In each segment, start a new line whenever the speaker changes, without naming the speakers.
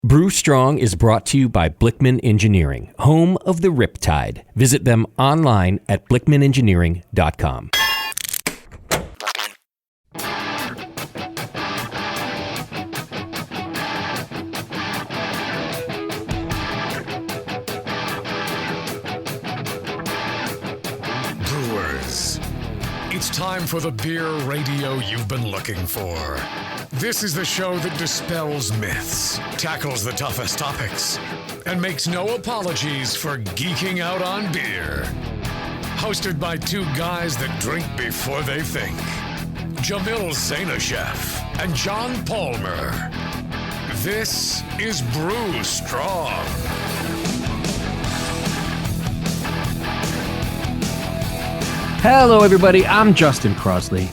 Brew Strong is brought to you by Blickman Engineering, home of the Riptide. Visit them online at blickmanengineering.com.
Brewers, it's time for the beer radio you've been looking for. This is the show that dispels myths, tackles the toughest topics, and makes no apologies for geeking out on beer. Hosted by two guys that drink before they think, Jamil Zainasheff and John Palmer. This is Brew Strong.
Hello, everybody. I'm Justin Crosley.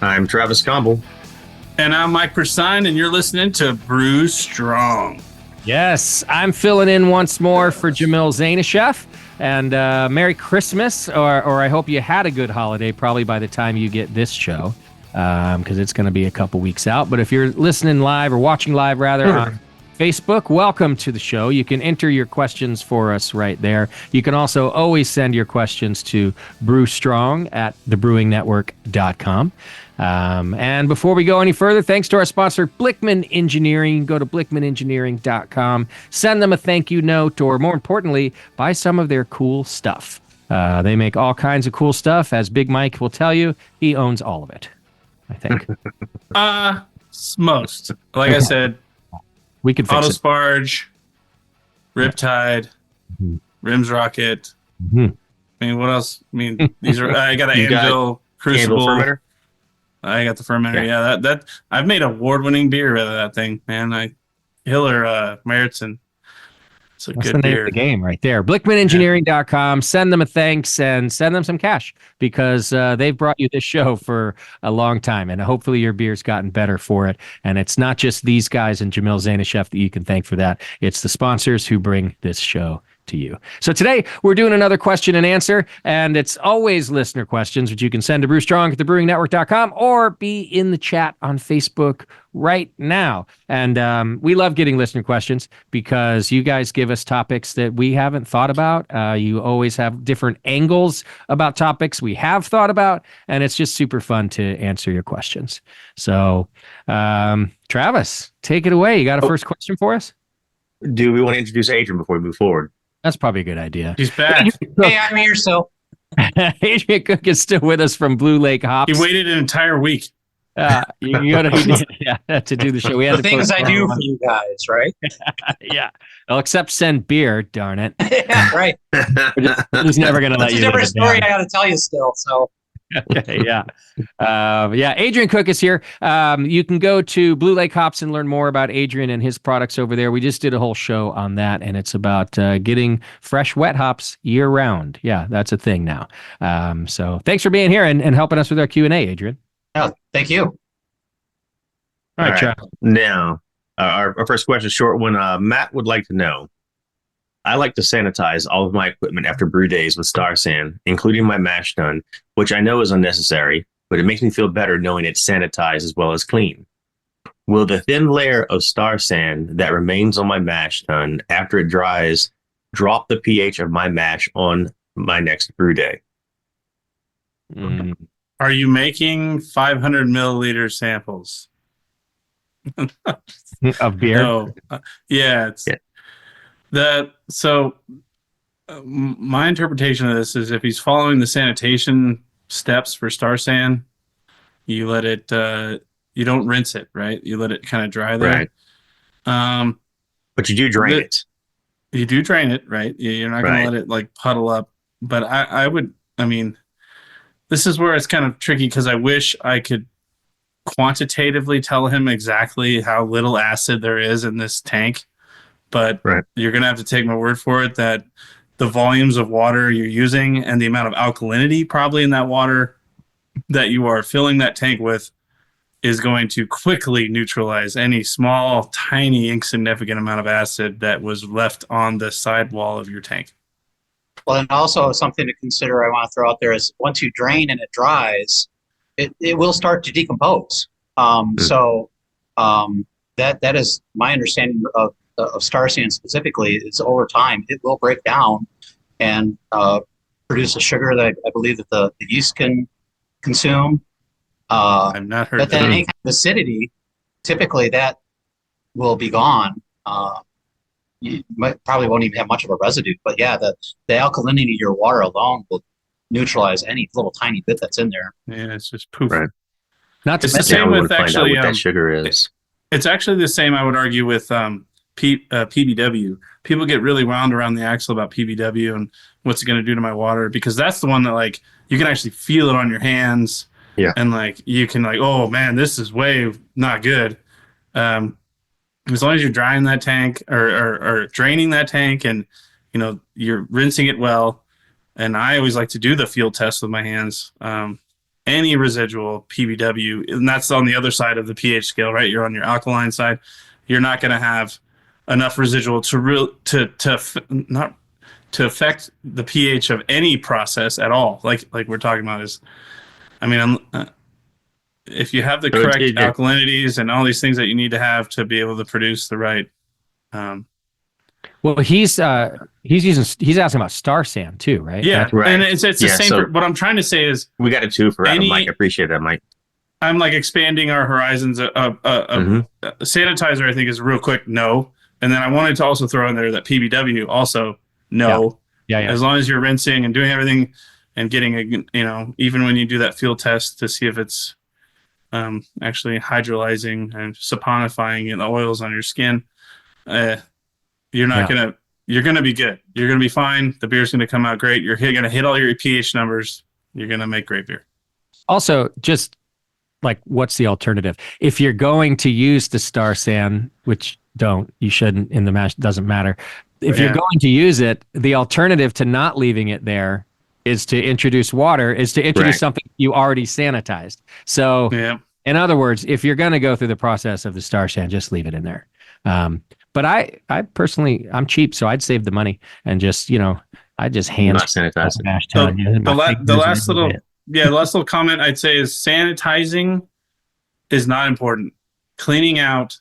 I'm Travis Campbell.
And I'm Mike Persine, and you're listening to Brew Strong.
Yes, I'm filling in once more for Jamil Zainasheff. And Merry Christmas, or I hope you had a good holiday probably by the time you get this show, because it's going to be a couple weeks out. But if you're listening live or watching live, rather, on Facebook, welcome to the show. You can enter your questions for us right there. You can also always send your questions to brewstrong at thebrewingnetwork.com. And before we go any further, thanks to our sponsor, Blickman Engineering. You can go to blickmanengineering.com, send them a thank you note, or more importantly, buy some of their cool stuff. They make all kinds of cool stuff. As Big Mike will tell you, he owns all of it, I think.
Most. Like I said,
we can fix it.
Autosparge, Riptide, Rims Rocket. I mean, what else? I mean, these are. I got an Anvil Crucible fermenter. I got the fermenter. Yeah, that I've made award-winning beer out of that thing, man. Hiller Meritzen. It's a
That's
good
the name
beer.
of the game right there. BlickmanEngineering.com. Send them a thanks and send them some cash because they've brought you this show for a long time, and hopefully your beer's gotten better for it. And it's not just these guys and Jamil Zainasheff that you can thank for that. It's the sponsors who bring this show to you. So today we're doing another question and answer, and it's always listener questions, which you can send to brewstrong at thebrewingnetwork.com or be in the chat on Facebook right now. And we love getting listener questions because you guys give us topics that we haven't thought about. You always have different angles about topics we have thought about, and it's just super fun to answer your questions. So Travis, take it away. You got a first question for us?
Do we want to introduce Adrian before we move forward?
That's probably a good idea.
He's back.
Hey, I'm here still.
Adrian Cook is still with us from Blue Lake Hops.
He waited an entire week.
You got to do the show. We had
The things I do for you guys, right?
Yeah. Well, except send beer, darn it.
Yeah, right.
He's never going to let
That's
you.
a different story I got to tell you still. So.
Okay, yeah. Adrian Cook is here. You can go to Blue Lake Hops and learn more about Adrian and his products over there. We just did a whole show on that, and it's about getting fresh wet hops year round. Yeah, that's a thing now. So thanks for being here and helping us with our Q&A, Adrian.
Yeah, thank you.
All right, Chuck.
Now, our first question is short one. Matt would like to know, I like to sanitize all of my equipment after brew days with Star San, including my mash tun, which I know is unnecessary, but it makes me feel better knowing it's sanitized as well as clean. Will the thin layer of Star San that remains on my mash tun after it dries drop the pH of my mash on my next brew day?
Are you making 500 milliliter samples
Of beer?
No. My interpretation of this is if he's following the sanitation steps for Star San, you let it you don't rinse it, right? You let it kind of dry there.
Right. But you do drain it.
You do drain it, right? You're not going to let it like puddle up. But I mean, this is where it's kind of tricky because I wish I could quantitatively tell him exactly how little acid there is in this tank. But you're going to have to take my word for it that the volumes of water you're using and the amount of alkalinity probably in that water that you are filling that tank with is going to quickly neutralize any small, tiny, insignificant amount of acid that was left on the sidewall of your tank.
Well, and also something to consider I want to throw out there is once you drain and it dries, it will start to decompose. So that is my understanding of star sand specifically. Is over time it will break down and produce a sugar that I believe that the yeast can consume.
I've not heard
But then
that.
any kind of acidity, typically that will be gone. You probably won't even have much of a residue. But yeah, the alkalinity of your water alone will neutralize any little tiny bit that's in there.
Yeah, it's just poof.
Right.
Not to
It's the
mention,
same
Now we
with
want to find out
actually.
what that sugar is.
It's actually the same, I would argue, with PBW. People get really wound around the axle about PBW and what's it going to do to my water, because that's the one that like you can actually feel it on your hands.
Yeah.
And like you can like, oh man, this is way not good. As long as you're drying that tank or draining that tank and you're rinsing it well. And I always like to do the field test with my hands. Any residual PBW, and that's on the other side of the pH scale, right? You're on your alkaline side. You're not going to have enough residual to affect the pH of any process at all. Like we're talking about is, I mean, if you have the correct alkalinities and all these things that you need to have to be able to produce the right.
well, he's asking about star sand too, right?
Yeah,
right.
And it's the same.
So
what I'm trying to say is
we got a 2 for Adam. Mike, I appreciate that, Mike.
I'm like expanding our horizons. Sanitizer, I think, is real quick. No. And then I wanted to also throw in there that PBW also no.
Yeah.
As long as you're rinsing and doing everything and getting even when you do that field test to see if it's actually hydrolyzing and saponifying in the oils on your skin, you're gonna be good. You're gonna be fine. The beer's gonna come out great. You're gonna hit all your pH numbers. You're gonna make great beer.
Also, just like, what's the alternative? If you're going to use the star sand, which you shouldn't in the mash, doesn't matter. If you're going to use it, the alternative to not leaving it there is to introduce water, is to introduce something you already sanitized. So in other words, if you're going to go through the process of the star sand, just leave it in there. But I personally, I'm cheap, so I'd save the money and just, I just hand
sanitize
mash
the last little comment I'd say is sanitizing is not important. Cleaning out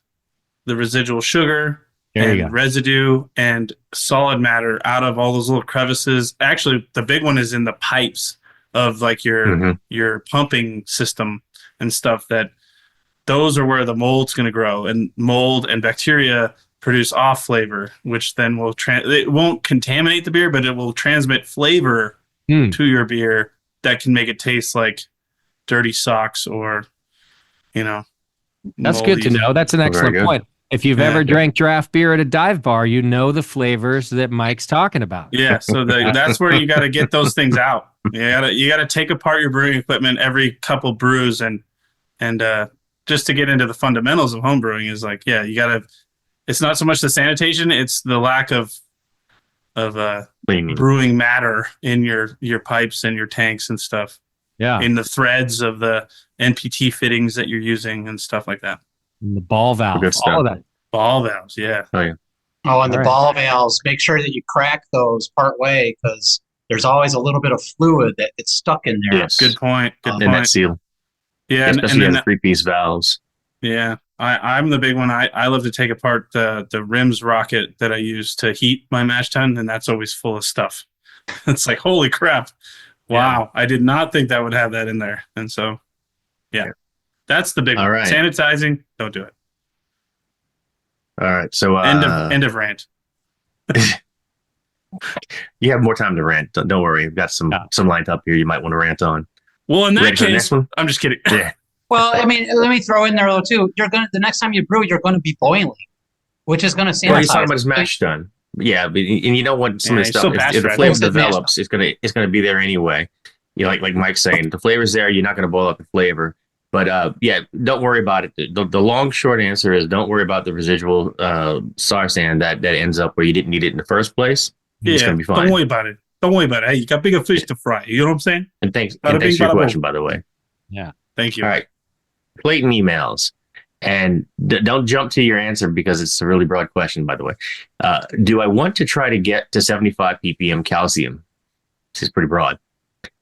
the residual sugar and residue and solid matter out of all those little crevices. Actually, the big one is in the pipes of like your pumping system and stuff. That those are where the mold's going to grow, and mold and bacteria produce off flavor, which then will it won't contaminate the beer, but it will transmit flavor to your beer that can make it taste like dirty socks or
That's good to know. That's an excellent point. If you've ever drank draft beer at a dive bar, you know the flavors that Mike's talking about.
Yeah, so that's where you got to get those things out. You got to take apart your brewing equipment every couple brews, and just to get into the fundamentals of home brewing is like, you got to. It's not so much the sanitation; it's the lack of brewing matter in your pipes and your tanks and stuff. Yeah, in the threads of the NPT fittings that you're using and stuff like that.
And the ball valves, all of that.
Ball valves, yeah.
Oh, yeah.
Oh, and the ball valves, make sure that you crack those part way, because there's always a little bit of fluid that gets stuck in there.
Yes.
Good point.
And that seal.
Yeah,
especially in the 3-piece valves.
Yeah, I'm the big one. I love to take apart the rims rocket that I use to heat my mash tun, and that's always full of stuff. It's like, holy crap. Wow, I did not think that would have that in there. And so, that's the big one.
Right.
Sanitizing, don't do it.
All right. So
end of rant.
You have more time to rant. Don't worry. We've got some lined up here you might want to rant on.
Well, in that case, I'm just kidding.
Yeah.
Well, I mean, let me throw in there though too. The next time you brew, you're going to be boiling, which is going to sanitize.
Well, he's talking about his mash tun. Yeah, and you know what? Some of the stuff, if the flavor develops, it's gonna be there anyway. Like Mike's saying, the flavor's there. You're not gonna boil up the flavor. But don't worry about it. The long short answer is don't worry about the residual star sand that ends up where you didn't need it in the first place. It's gonna be fine.
Don't worry about it. Don't worry about it. Hey, you got bigger fish to fry. You know what I'm saying?
And thanks for your question, by the way.
Yeah.
Thank you.
All right. Clayton emails. And don't jump to your answer because it's a really broad question, by the way. Do I want to try to get to 75 ppm calcium? This is pretty broad.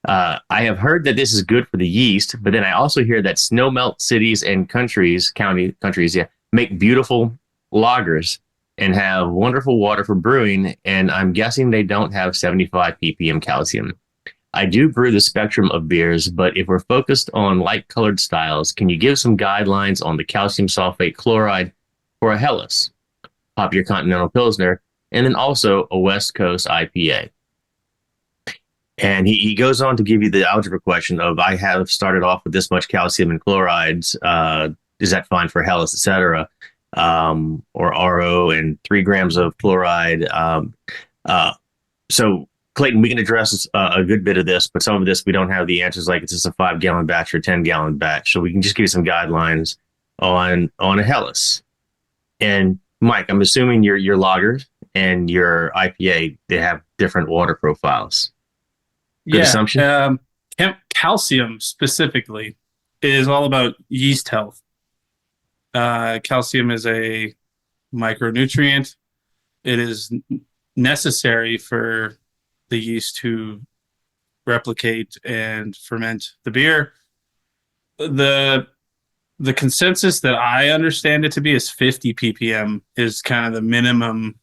I have heard that this is good for the yeast, but then I also hear that snow melt cities and countries make beautiful lagers and have wonderful water for brewing. And I'm guessing they don't have 75 ppm calcium. I do brew the spectrum of beers, but if we're focused on light colored styles, can you give some guidelines on the calcium sulfate chloride for a Helles, Hop Your Continental Pilsner, and then also a West Coast IPA? And he goes on to give you the algebra question of, I have started off with this much calcium and chlorides. Is that fine for Helles, et cetera? Or RO and 3 grams of chloride. So Clayton, we can address a good bit of this, but some of this we don't have the answers. Like, it's just a 5-gallon batch or 10-gallon batch, so we can just give you some guidelines on a Helles. And Mike, I'm assuming your lagers and your IPA, they have different water profiles. Good assumption.
Calcium specifically is all about yeast health. Calcium is a micronutrient. It is necessary for the yeast to replicate and ferment the beer. The consensus that I understand it to be is 50 ppm is kind of the minimum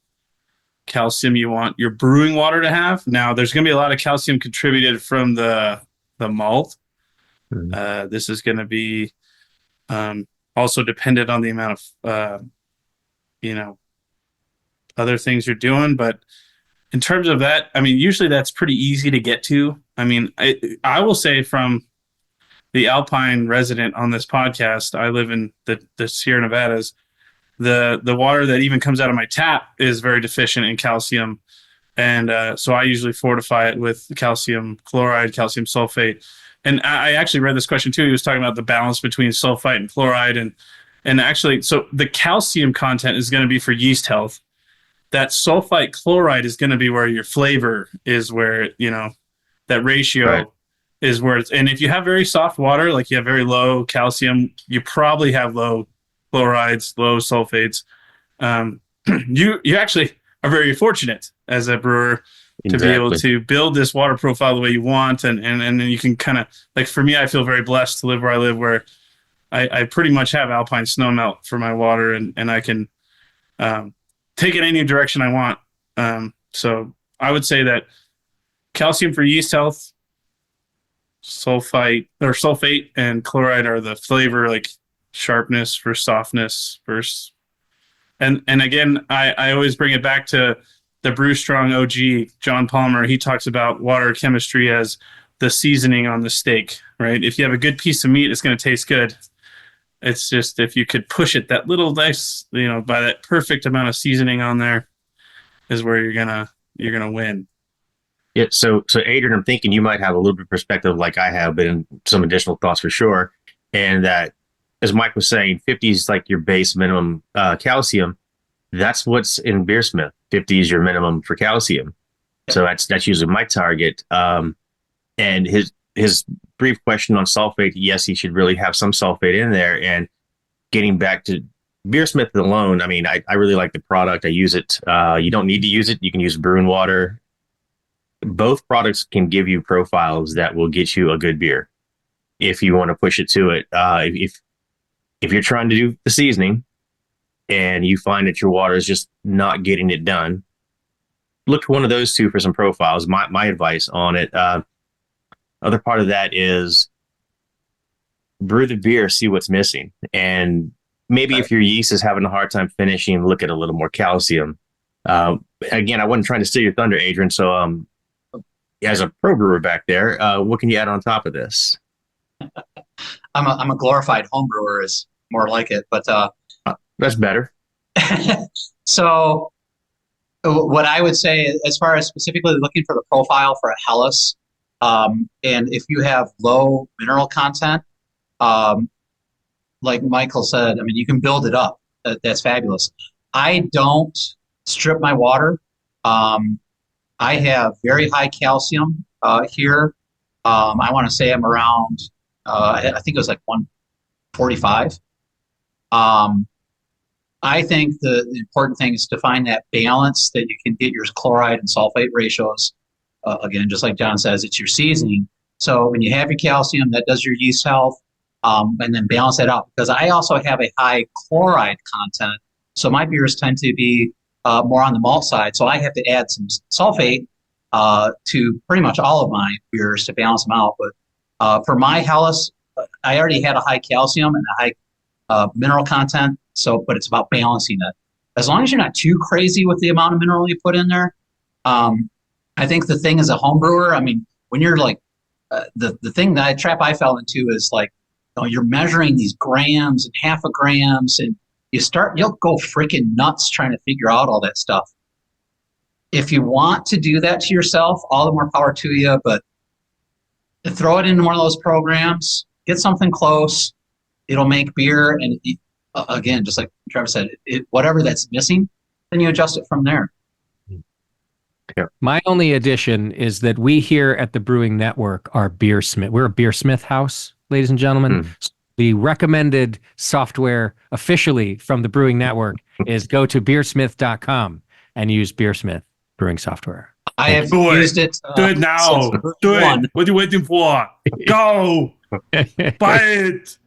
calcium you want your brewing water to have. Now, there's going to be a lot of calcium contributed from the malt. This is going to be also dependent on the amount of other things you're doing, but in terms of that, I mean, usually that's pretty easy to get to. I mean, I will say, from the Alpine resident on this podcast, I live in the Sierra Nevadas. The water that even comes out of my tap is very deficient in calcium. And so I usually fortify it with calcium chloride, calcium sulfate. And I actually read this question too. He was talking about the balance between sulfite and chloride. And actually, so the calcium content is going to be for yeast health. That sulfite chloride is going to be where your flavor is, where, that ratio is where it's, and if you have very soft water, like you have very low calcium, you probably have low chlorides, low sulfates. You actually are very fortunate as a brewer to be able to build this water profile the way you want. And then you can kind of, like, for me, I feel very blessed to live where I live, where I pretty much have alpine snowmelt for my water, and I can, take it any direction I want. So I would say that calcium for yeast health, sulfate and chloride are the flavor, like sharpness for softness versus. And again, I always bring it back to the Brew Strong OG, John Palmer. He talks about water chemistry as the seasoning on the steak, right? If you have a good piece of meat, it's going to taste good. It's just, if you could push it that little nice, by that perfect amount of seasoning on there, is where you're gonna win.
Yeah. So Adrian, I'm thinking you might have a little bit of perspective like I have, but in some additional thoughts for sure. And that, as Mike was saying, 50 is like your base minimum calcium. That's what's in Beersmith. 50 is your minimum for calcium. So that's usually my target. And his brief question on sulfate, yes, he should really have some sulfate in there. And getting back to Beersmith alone, I mean, I really like the product. I use it. You don't need to use it. You can use brewing water. Both products can give you profiles that will get you a good beer if you want to push it to it. If you're trying to do the seasoning and you find that your water is just not getting it done, look to one of those two for some profiles. My advice on it. Other part of that is brew the beer, see what's missing. And maybe if your yeast is having a hard time finishing, look at a little more calcium. Again, I wasn't trying to steal your thunder, Adrian. So as a pro brewer back there, what can you add on top of this?
I'm a glorified home brewer is more like it, but
that's better.
So what I would say, as far as specifically looking for the profile for a Helles, and if you have low mineral content, like Michael said, I mean, you can build it up. That's fabulous. I don't strip my water. I have very high calcium here. I want to say I'm around, I think it was like 145. I think the important thing is to find that balance that you can get your chloride and sulfate ratios. Again, just like John says, it's your seasoning. So when you have your calcium, that does your yeast health. and then balance that out, because I also have a high chloride content. So my beers tend to be more on the malt side. So I have to add some sulfate to pretty much all of my beers to balance them out. But for my Helles, I already had a high calcium and a high mineral content. So, but it's about balancing it. As long as you're not too crazy with the amount of mineral you put in there. I think the thing as a home brewer, I mean, when you're like, the thing that trap I fell into is like, you're measuring these grams and half a grams, and you'll go freaking nuts trying to figure out all that stuff. If you want to do that to yourself, all the more power to you, but throw it into one of those programs, get something close. It'll make beer. And again, just like Trevor said, whatever that's missing, then you adjust it from there.
Yeah. My only addition is that we here at the Brewing Network are beersmith. We're a beersmith house, ladies and gentlemen. The recommended software officially from the Brewing Network is go to beersmith.com and use Beersmith brewing software.
I have used it.
Do it now. Do it. What are you waiting for? Go. Buy it.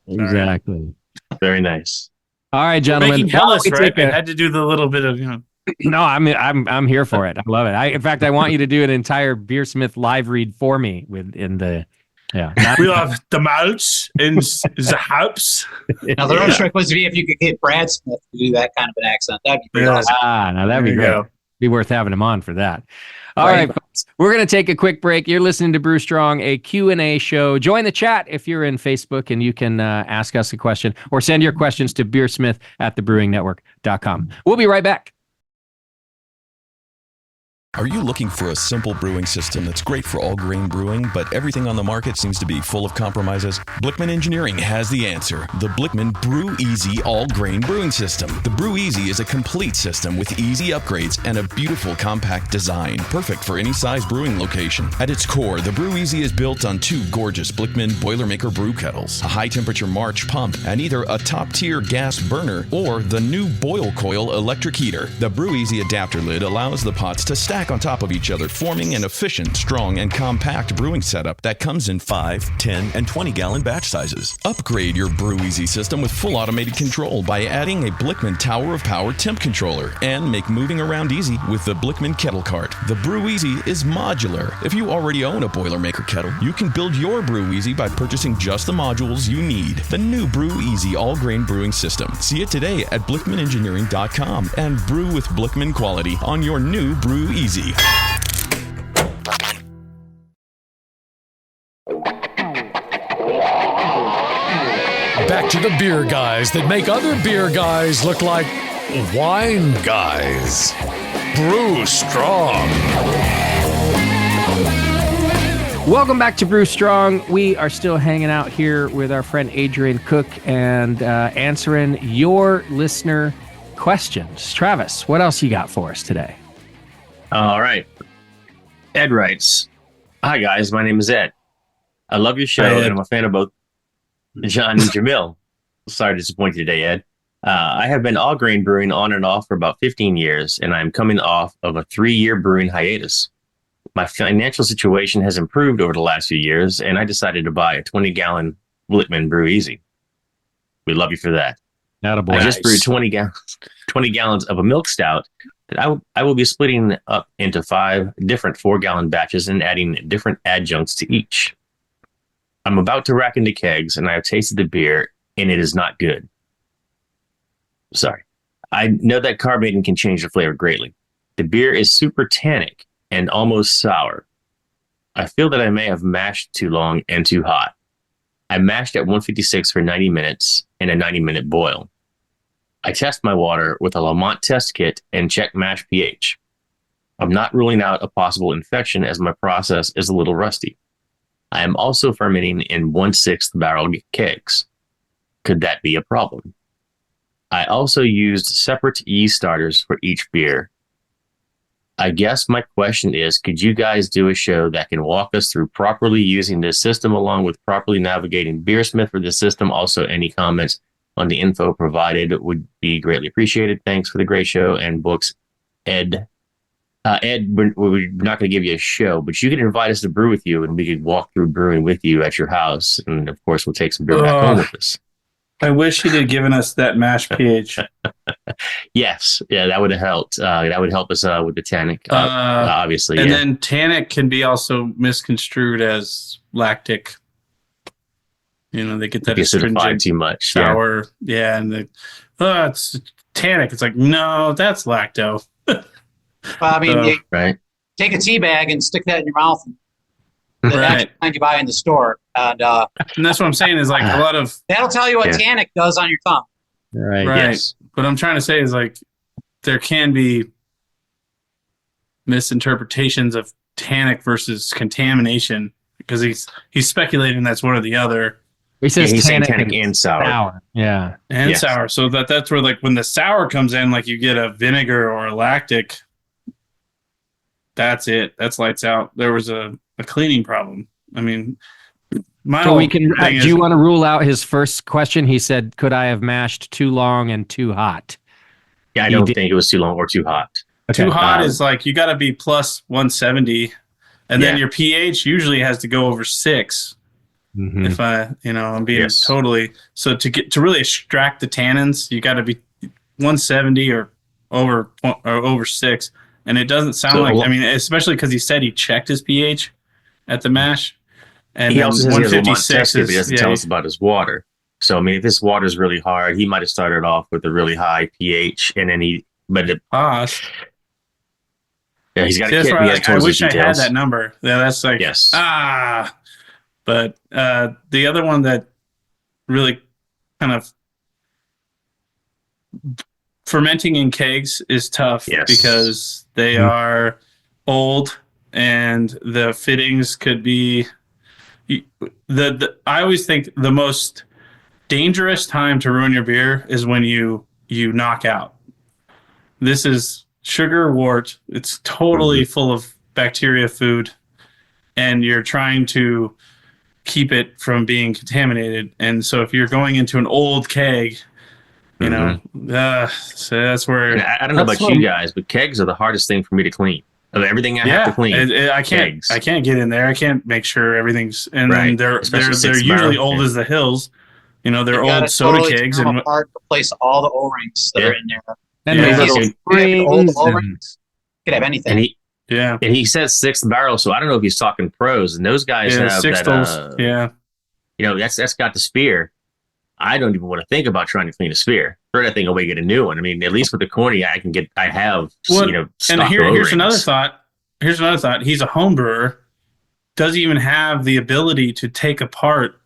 Exactly.
Very nice.
All right, gentlemen.
Making Helles, right? I had to do the little bit of,
No, I'm here for it. I love it. In fact, I want you to do an entire Beersmith live read for me within the. Yeah,
we have the malts and the hops.
Now the real trick was to be if you could get Brad Smith to do that kind of an accent. That'd be pretty awesome.
Now that'd be great. Be worth having him on for that. All right, folks, we're going to take a quick break. You're listening to Brew Strong, a Q&A show. Join the chat if you're in Facebook, and you can ask us a question or send your questions to beersmith@thebrewingnetwork.com. We'll be right back.
Are you looking for a simple brewing system that's great for all grain brewing, but everything on the market seems to be full of compromises? Blickman Engineering has the answer. The Blickman Brew Easy All Grain Brewing System. The Brew Easy is a complete system with easy upgrades and a beautiful compact design, perfect for any size brewing location. At its core, the Brew Easy is built on two gorgeous Blickman Boilermaker brew kettles, a high-temperature March pump, and either a top-tier gas burner or the new Boil Coil electric heater. The Brew Easy adapter lid allows the pots to stack on top of each other, forming an efficient, strong, and compact brewing setup that comes in 5, 10, and 20-gallon batch sizes. Upgrade your Brew Easy system with full automated control by adding a Blickman Tower of Power temp controller, and make moving around easy with the Blickman Kettle Cart. The Brew Easy is modular. If you already own a Boilermaker kettle, you can build your Brew Easy by purchasing just the modules you need. The new Brew Easy all-grain brewing system. See it today at blickmanengineering.com and brew with Blickman quality on your new Brew Easy.
Back to the beer guys that make other beer guys look like wine guys. Brew Strong.
Welcome back to Brew Strong. We are still hanging out here with our friend Adrian Cook and answering your listener questions. Travis, what else you got for us today?
All right. Ed writes, "Hi guys, my name is Ed. I love your show, and I'm a fan of both John and Jamil. Sorry to disappoint you today, Ed. I have been all grain brewing on and off for about 15 years, and I'm coming off of a 3-year brewing hiatus. My financial situation has improved over the last few years, and I decided to buy a 20-gallon Blickman Brew Easy. We love you for that.
Attaboy.
I just brewed 20 gallons of a milk stout that I will be splitting up into 5 different 4-gallon batches and adding different adjuncts to each. I'm about to rack into kegs, and I have tasted the beer, and it is not good. Sorry. I know that carbonating can change the flavor greatly. The beer is super tannic and almost sour. I feel that I may have mashed too long and too hot. I mashed at 156 for 90 minutes in a 90-minute boil. I test my water with a Lamont test kit and check mash pH. I'm not ruling out a possible infection as my process is a little rusty. I am also fermenting in 1/6 barrel kegs. Could that be a problem? I also used separate yeast starters for each beer. I guess my question is, could you guys do a show that can walk us through properly using this system along with properly navigating Beersmith for the system? Also, any comments on the info provided would be greatly appreciated. Thanks for the great show and books, Ed Ed, we're not going to give you a show, but you can invite us to brew with you, and we could walk through brewing with you at your house, and of course, we'll take some beer back home with us.
I wish he'd have given us that mash pH.
Yes, yeah, that would have helped. That would help us with the tannic, obviously.
And
yeah.
then tannic can be also misconstrued as lactic. They get that astringent
too much,
sour, and it's tannic. It's like, no, that's lacto.
I mean,
right.
Take a tea bag and stick that in your mouth.
Right.
Kind you buy in the store, and
that's what I'm saying is like a lot of
that'll tell you what tannic does on your tongue.
Right.
Yes. What I'm trying to say is like there can be misinterpretations of tannic versus contamination because he's speculating that's one or the other.
He says
he's saying
tannic
tannic and sour.
Yeah.
And sour. So that's where like when the sour comes in, like you get a vinegar or a lactic. That's it. That's lights out. There was a cleaning problem. I mean,
so we can. Do you want to rule out his first question? He said, "Could I have mashed too long and too hot?"
Yeah, I don't think it was too long or too hot.
Okay. Too hot is like you got to be plus 170, and then your pH usually has to go over 6. Mm-hmm. If I'm being totally so to really extract the tannins, you got to be 170 or over 6. And it doesn't sound like, I mean, especially because he said he checked his pH at the mash. And
he also says
156
he doesn't tell us about his water. So, I mean, if this water is really hard, he might have started off with a really high pH and then he's got to
I wish I had that number. Yeah, that's like,
yes.
But the other one that really kind of fermenting in kegs is tough because they are old and the fittings could be I always think the most dangerous time to ruin your beer is when you knock out. This is sugar wort. It's totally full of bacteria food and you're trying to keep it from being contaminated. And so if you're going into an old keg, so that's where
I don't know about you guys, but kegs are the hardest thing for me to clean. Of everything I have to clean,
I can't get in there. I can't make sure everything's. And then they're usually old as the hills. They're old soda kegs and
apart to place all the O-rings that are in there.
And
old O-rings. Could have anything.
And he says 6th barrel, so I don't know if he's talking pros. And those guys have that. That's got the spear. I don't even want to think about trying to clean a spear. Throw that thing away, get a new one. I mean, at least with the corny, I have.
And here's another thought. He's a home brewer. Does he even have the ability to take apart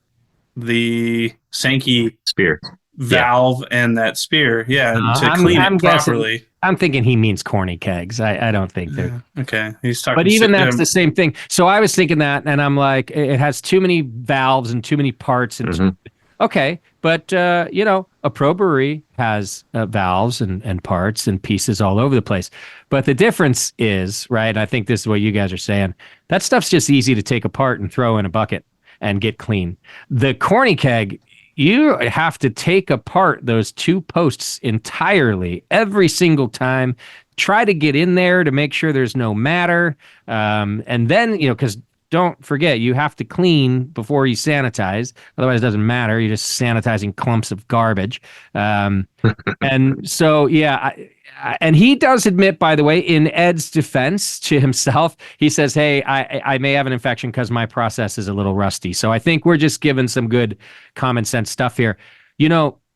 the Sankey
spear
valve and that spear? To clean it properly.
I'm thinking he means corny kegs. I don't think they're
okay. He's talking,
but even that's the same thing. So I was thinking that, and I'm like, it has too many valves and too many parts and. Okay, but a pro brewery has valves and parts and pieces all over the place. But the difference is, right, I think this is what you guys are saying, that stuff's just easy to take apart and throw in a bucket and get clean. The corny keg, you have to take apart those 2 posts entirely every single time, try to get in there to make sure there's no matter, and then, because don't forget, you have to clean before you sanitize. Otherwise, it doesn't matter. You're just sanitizing clumps of garbage. And so, and he does admit, by the way, in Ed's defense to himself, he says, hey, I may have an infection because my process is a little rusty. So I think we're just giving some good common sense stuff here.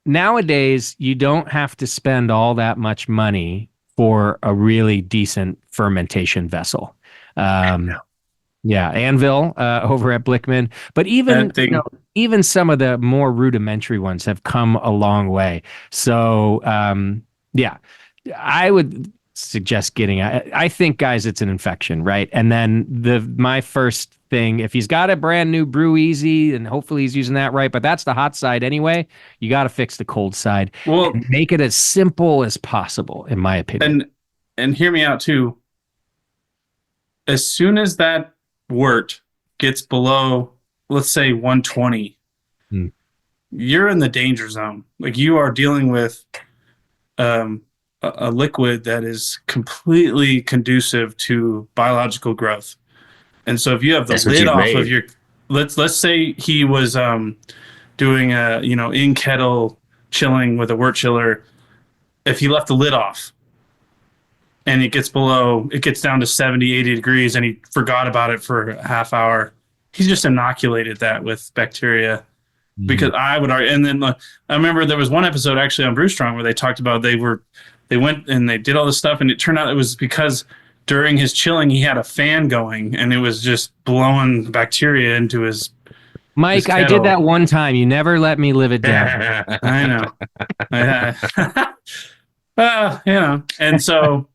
Nowadays, you don't have to spend all that much money for a really decent fermentation vessel. Yeah, Anvil over at Blickman, but even some of the more rudimentary ones have come a long way. So I would suggest getting. I think, guys, it's an infection, right? And then my first thing, if he's got a brand new Brew Easy, and hopefully he's using that right, but that's the hot side anyway. You got to fix the cold side.
Well,
and make it as simple as possible, in my opinion.
And hear me out too. As soon as that wort gets below, let's say 120, you're in the danger zone. Like you are dealing with a liquid that is completely conducive to biological growth. And so if you have the
That's what
lid
you've
off of
made.
your, let's say he was doing a, in kettle chilling with a wort chiller. If he left the lid off and it gets down to 70, 80 degrees and he forgot about it for a half hour, he's just inoculated that with bacteria. Because I would argue, and then I remember there was one episode actually on Brew Strong where they talked about they went and they did all this stuff, and it turned out it was because during his chilling he had a fan going and it was just blowing bacteria into his.
Mike, I did that one time. You never let me live it down.
I know. And so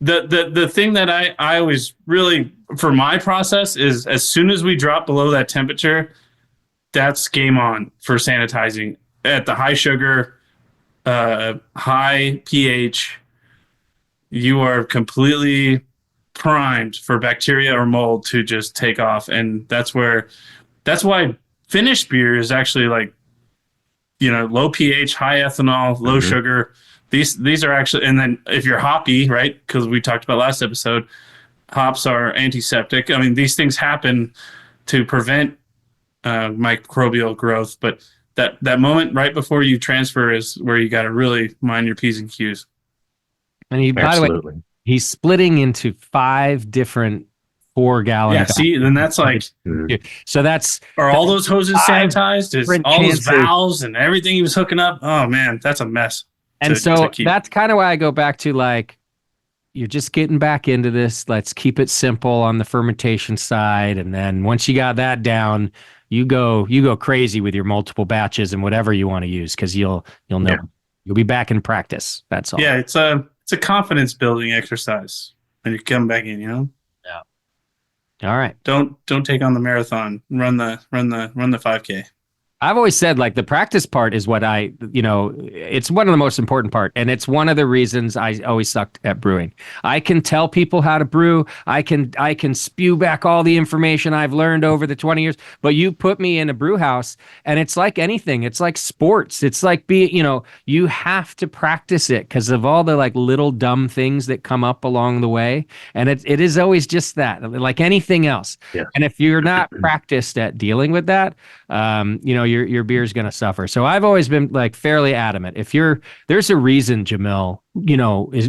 the thing that I always really, for my process, is as soon as we drop below that temperature, that's game on for sanitizing at the high sugar, high pH. You are completely primed for bacteria or mold to just take off. And that's why finished beer is actually like, low pH, high ethanol, low sugar. These are actually, and then if you're hoppy, right? Because we talked about last episode, hops are antiseptic. I mean, these things happen to prevent microbial growth, but that moment right before you transfer is where you got to really mind your P's and Q's.
And by the way, he's splitting into 5 different 4-gallon.
Yeah, see, then that's like,
so
are all those hoses sanitized? Is all those valves and everything he was hooking up? Oh man, that's a mess.
And so that's kind of why I go back to like, you're just getting back into this. Let's keep it simple on the fermentation side, and then once you got that down, you go crazy with your multiple batches and whatever you want to use, because you'll know you'll be back in practice. That's all.
Yeah, it's a confidence building exercise when you come back in. Yeah.
All right.
Don't take on the marathon. Run the 5K.
I've always said, like, the practice part is what it's one of the most important part. And it's one of the reasons I always sucked at brewing. I can tell people how to brew. I can spew back all the information I've learned over the 20 years, but you put me in a brew house and it's like anything. It's like sports. It's like you have to practice it because of all the like little dumb things that come up along the way. And it is always just that, like anything else.
Yeah.
And if you're not practiced at dealing with that, your beer's going to suffer. So I've always been like fairly adamant. There's a reason Jamil,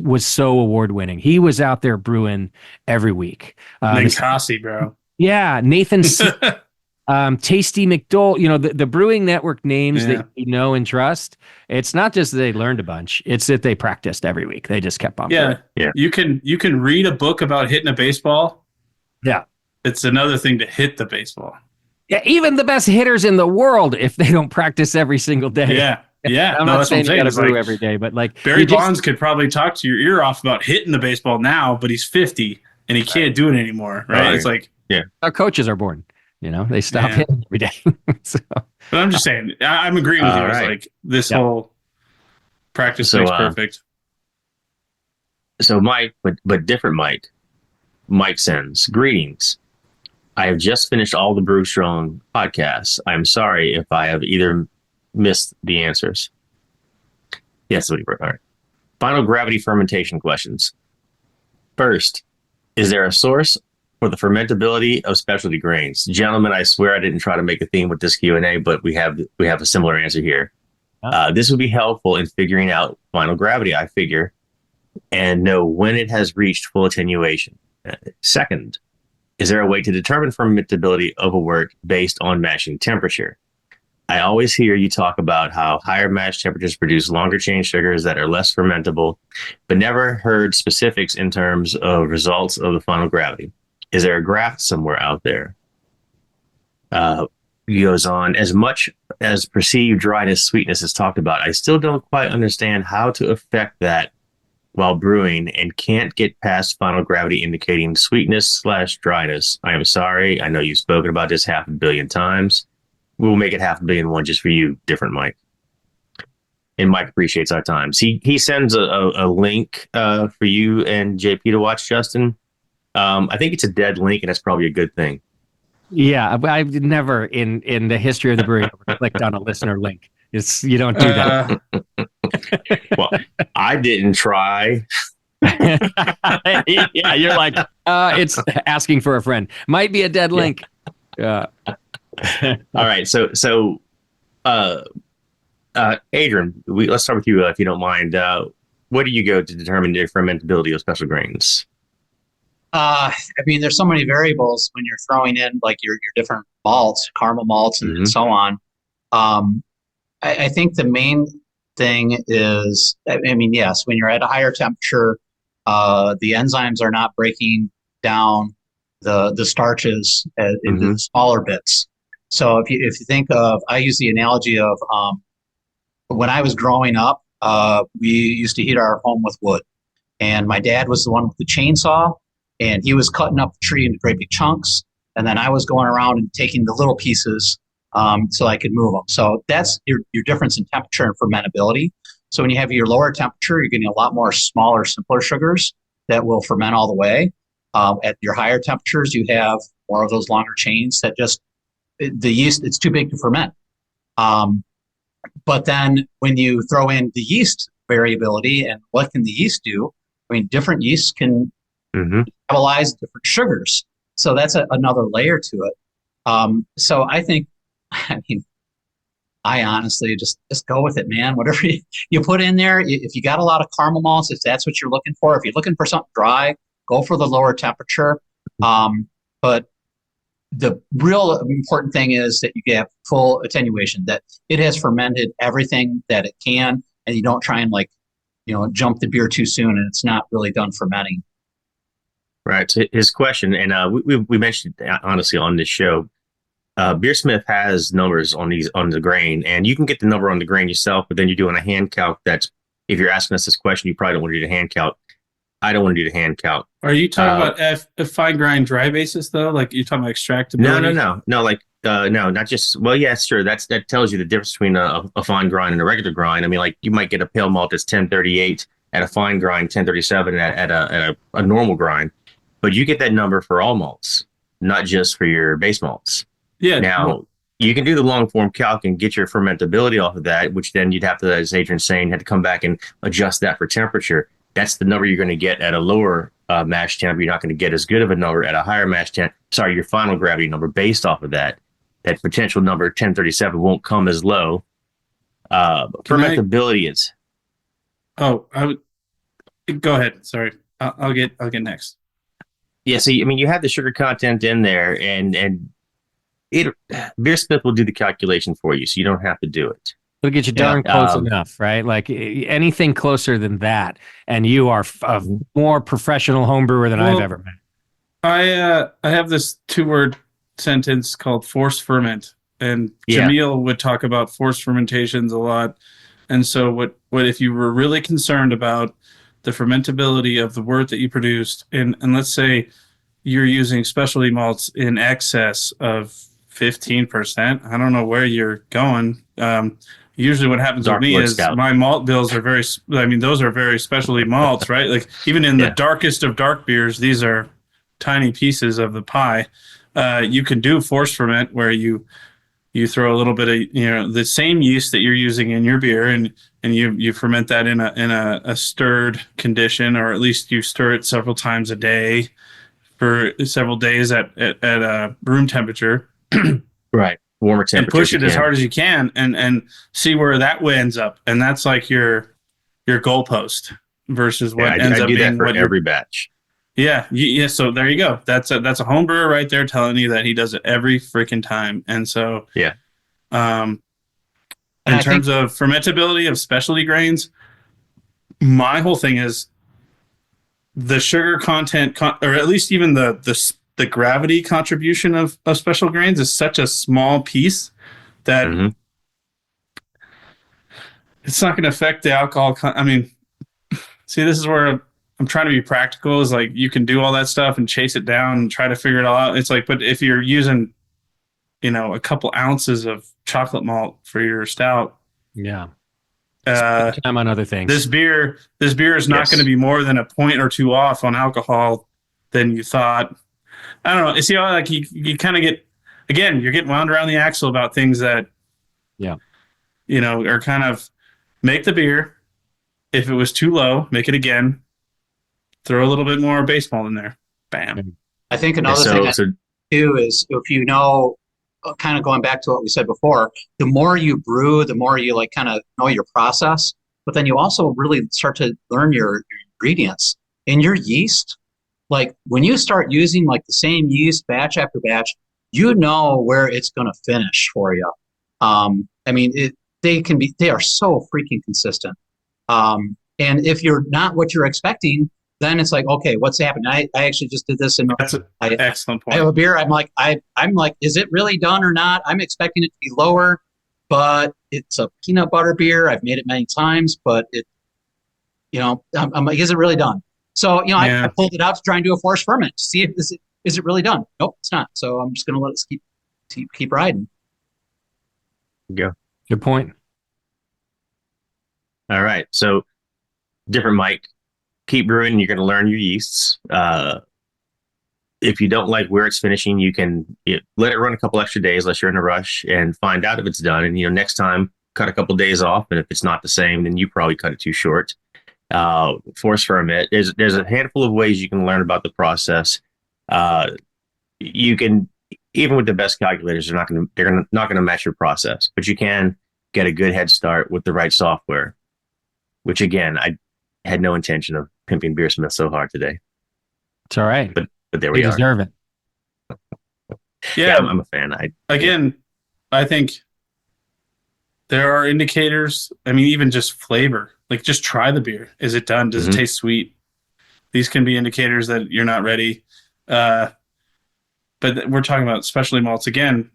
was so award winning. He was out there brewing every week.
Ninkasi, bro.
Yeah. Nathan, Tasty McDole, the Brewing Network names that you know and trust. It's not just that they learned a bunch. It's that they practiced every week. They just kept on.
Yeah. You can read a book about hitting a baseball.
Yeah.
It's another thing to hit the baseball.
Yeah, even the best hitters in the world, if they don't practice every single day.
Yeah.
I'm not saying you got to brew every day, but like
Barry Bonds could probably talk to your ear off about hitting the baseball now, but he's 50 and he can't do it anymore, right? It's like,
our coaches are born. They stop hitting every day. So.
But I'm just saying, I'm agreeing with you. It's like this whole practice makes perfect.
So Mike, but different Mike. Mike sends greetings. I have just finished all the Brew Strong podcasts. I'm sorry if I have either missed the answers. Yes, all right. Final gravity fermentation questions. First, is there a source for the fermentability of specialty grains? Gentlemen, I swear I didn't try to make a theme with this Q&A, but we have a similar answer here. This would be helpful in figuring out final gravity, I figure, and know when it has reached full attenuation. Second, is there a way to determine fermentability of a wort based on mashing temperature? I always hear you talk about how higher mash temperatures produce longer chain sugars that are less fermentable, but never heard specifics in terms of results of the final gravity. Is there a graph somewhere out there? He goes on, as much as perceived dryness, sweetness is talked about, I still don't quite understand how to affect that while brewing and can't get past final gravity indicating sweetness/dryness. I am sorry. I know you've spoken about this 500 million times. We'll make it 500 million one just for you, different Mike. And Mike appreciates our times. He sends a link for you and JP to watch, Justin. I think it's a dead link, and that's probably a good thing.
Yeah, I've never in the history of the brewing clicked on a listener link. You don't do that.
Well, I didn't try.
Yeah, you're like, it's asking for a friend. Might be a dead link.
All right. Uh, Adrian, let's start with you, if you don't mind. What do you go to determine the fermentability of special grains?
I mean, there's so many variables when you're throwing in like your different malts, caramel malts, and so on. I think the main thing is, I mean, yes, when you're at a higher temperature, the enzymes are not breaking down the starches into smaller bits. So if you think of, I use the analogy of when I was growing up, we used to heat our home with wood, and my dad was the one with the chainsaw, and he was cutting up the tree into great big chunks, and then I was going around and taking the little pieces so I could move them. So that's your difference in temperature and fermentability. So when you have your lower temperature, you're getting a lot more smaller, simpler sugars that will ferment all the way. At your higher temperatures, you have more of those longer chains that just, the yeast, it's too big to ferment. But then when you throw in the yeast variability and what can the yeast do, I mean, different yeasts can metabolize different sugars. So that's another layer to it. So I think, I mean, I honestly just go with it, man. Whatever you put in there, if you got a lot of caramel malts, if that's what you're looking for, if you're looking for something dry, go for the lower temperature. But the real important thing is that you get full attenuation, that it has fermented everything that it can, and you don't try and jump the beer too soon and it's not really done fermenting.
Right. So his question, and we mentioned honestly on this show, Beersmith has numbers on the grain, and you can get the number on the grain yourself, but then you're doing a hand calc. That's, if you're asking us this question, you probably don't want to do the hand calc. I don't want to do the hand calc.
Are you talking about a fine grind dry basis though? Like you're talking about extractability?
No. Like no, not just. Well, yeah, sure. That tells you the difference between a fine grind and a regular grind. I mean, like you might get a pale malt that's 1038 at a fine grind, 1037 at a normal grind, but you get that number for all malts, not just for your base malts. Yeah. Now you can do the long form calc and get your fermentability off of that, which then you'd have to, as Adrian's saying, have to come back and adjust that for temperature. That's the number you're going to get at a lower mash temp. You're not going to get as good of a number at a higher mash temp. Sorry, your final gravity number based off of that. That potential number 1037 won't come as low. Fermentability is.
Oh, go ahead. Sorry, I'll get next.
Yeah. So I mean, you have the sugar content in there, and Beersmith will do the calculation for you, so you don't have to do it.
It'll get you darn close enough, right? Like anything closer than that, and you are a more professional home brewer than I've ever met.
I have this 2-word sentence called force ferment, and Jamil would talk about force fermentations a lot. And so what if you were really concerned about the fermentability of the wort that you produced, and let's say you're using specialty malts in excess of 15%, I don't know where you're going. Usually what happens with me is my malt bills are those are very specialty malts, right? Like even in the darkest of dark beers, these are tiny pieces of the pie. You can do force ferment where you throw a little bit of, the same yeast that you're using in your beer and you ferment that in a stirred condition, or at least you stir it several times a day for several days at room temperature.
Right. Warmer temperature.
And push it as hard as you can and see where that ends up. And that's like your goalpost versus what ends up being that for
every batch.
Yeah. So there you go. That's a home brewer right there telling you that he does it every freaking time. And so, in terms of fermentability of specialty grains, my whole thing is the sugar content, or at least even the gravity contribution of special grains is such a small piece that it's not going to affect the alcohol. See, this is where I'm trying to be practical, is like you can do all that stuff and chase it down and try to figure it all out. It's like, but if you're using, a couple ounces of chocolate malt for your stout.
Yeah. Time on other things.
This beer is not going to be more than a point or two off on alcohol than you thought. I don't know. You see how you kind of get, again, you're getting wound around the axle about things that, are kind of make the beer, If it was too low, make it again. Throw a little bit more baseball in there. Bam.
I think another thing too is if you know, kind of going back to what we said before, the more you brew, the more you like kind of know your process, but then you also really start to learn your ingredients and your yeast. Like when you start using like the same yeast batch after batch, you know where it's going to finish for you. I mean, they are so freaking consistent. And if you're not what you're expecting, then it's like, okay, what's happening? I actually just did this, and
that's an excellent point.
I have a beer. I'm like, is it really done or not? I'm expecting it to be lower, but it's a peanut butter beer. I've made it many times, but I'm like, is it really done? So I pulled it out to try and do a forced ferment to see if is it really done. Nope, it's not. So I'm just going to let it keep riding.
Go.
Good point.
All right, so different mic. Keep brewing. You're going to learn your yeasts. If you don't like where it's finishing, you can let it run a couple extra days unless you're in a rush and find out if it's done. And next time, cut a couple days off. And if it's not the same, then you probably cut it too short. Force ferment. There's a handful of ways you can learn about the process. You can, even with the best calculators, they're not going to match your process, but you can get a good head start with the right software. Which again, I had no intention of pimping Beersmith so hard today.
It's all right.
But there we are.
Deserve it.
Yeah, I'm a fan.
I think there are indicators. I mean, even just flavor. Like, just try the beer. Is it done? Does it taste sweet? These can be indicators that you're not ready. But we're talking about specialty malts again.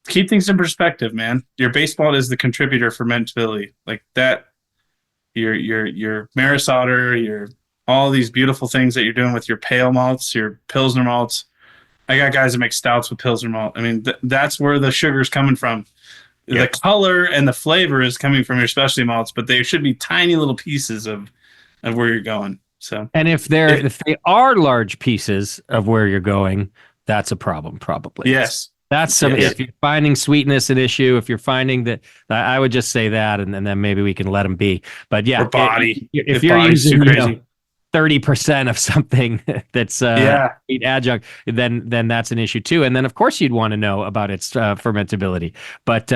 Keep things in perspective, man. Your base malt is the contributor for fermentability. Like that, your Maris Otter, your all these beautiful things that you're doing with your pale malts, your Pilsner malts. I got guys that make stouts with Pilsner malt. I mean, that's where the sugar's coming from. Yep. The color and the flavor is coming from your specialty malts, but they should be tiny little pieces of where you're going. So,
and if they are large pieces of where you're going, that's a problem, probably.
Yes.
That's if you're finding sweetness an issue, if you're finding that, I would just say that, and then maybe we can let them be. But yeah, if you're using 30% of something that's wheat adjunct, then that's an issue too. And then of course you'd want to know about its fermentability. But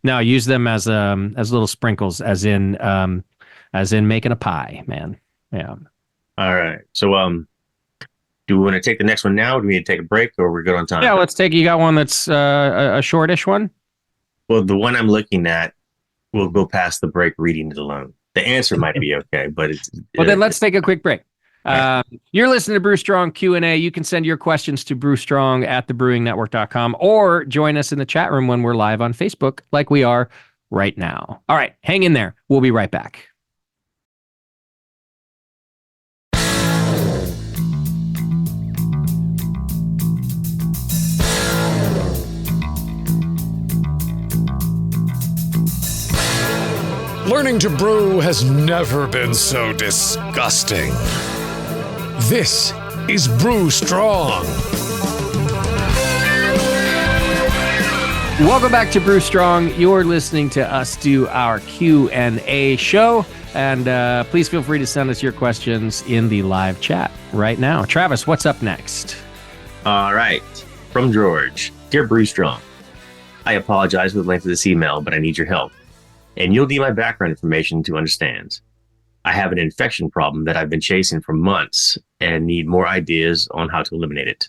no, use them as little sprinkles, as in making a pie, man. Yeah.
All right. So do we want to take the next one now? Or do we need to take a break, or we're good on time?
Yeah, let's take. You got one that's a shortish one?
Well, the one I'm looking at will go past the break reading it alone. The answer might be okay, but it's...
Well, then let's take a quick break. You're listening to Brew Strong Q&A. You can send your questions to brewstrong@thebrewingnetwork.com or join us in the chat room when we're live on Facebook like we are right now. All right, hang in there. We'll be right back.
Learning to brew has never been so disgusting. This is Brew Strong.
Welcome back to Brew Strong. You're listening to us do our Q&A show, and please feel free to send us your questions in the live chat right now. Travis, what's up next?
All right. From George. Dear Brew Strong, I apologize for the length of this email, but I need your help. And you'll need my background information to understand. I have an infection problem that I've been chasing for months and need more ideas on how to eliminate it.